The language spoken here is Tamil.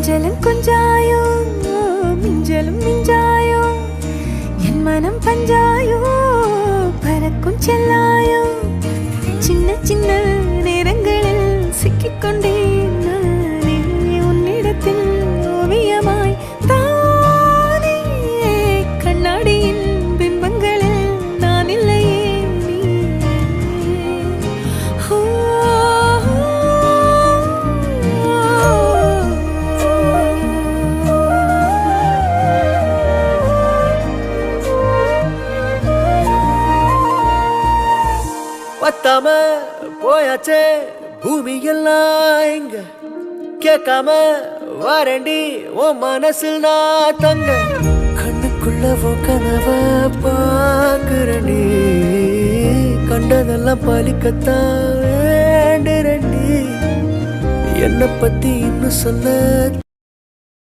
கொஞ்சலும் கொஞ்சாயோ மிஞ்சலும் மிஞ்சாயோ என் மனம் பஞ்சாயோ பறக்கும் செல்லாயோ சின்ன சின்ன நேரங்களில் சிக்கிக்கொண்டேன் நானே உன்னிடத்தில் ஓவியமாய் தானே கண்ணாடியின் பிம்பங்களில் நான் இல்லையே நீ பத்தாம போயாச்சே பூமி எல்லாம் இங்க கேட்காம வாரண்டி உன் மனசில் நான் தங்க கண்ணுக்குள்ள கனவ பாக்குறண்டி கண்டதெல்லாம் பலிக்கத்தான் வேண்டுறண்டி என்னை பத்தி இன்னும் சொல்ல